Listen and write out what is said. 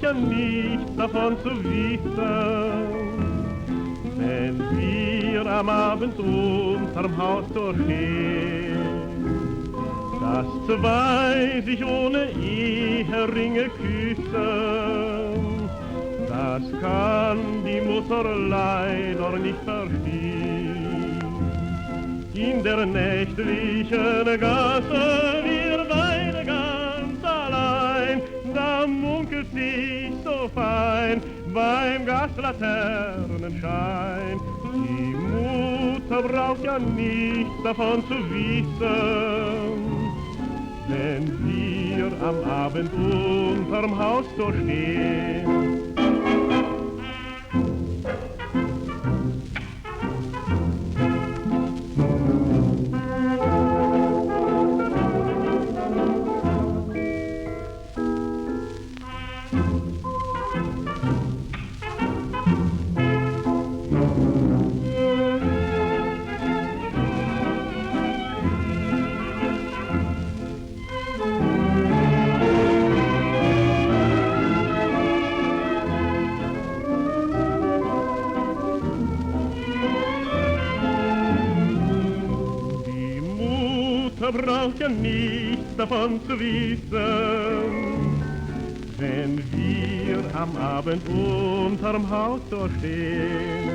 ja nichts davon zu wissen. Wenn wir am Abend unterm Haustor stehen, dass zwei sich ohne Eheringe küssen, das kann die Mutter leider nicht verstehen. In der nächtlichen Gasse, wir beide ganz allein, da munkelt sich so fein beim Gaslaternenschein. Die Mutter braucht ja nichts davon zu wissen, wenn wir am Abend unterm Haustor stehen. Braucht ja nichts davon zu wissen, wenn wir am Abend unterm Haustor stehen.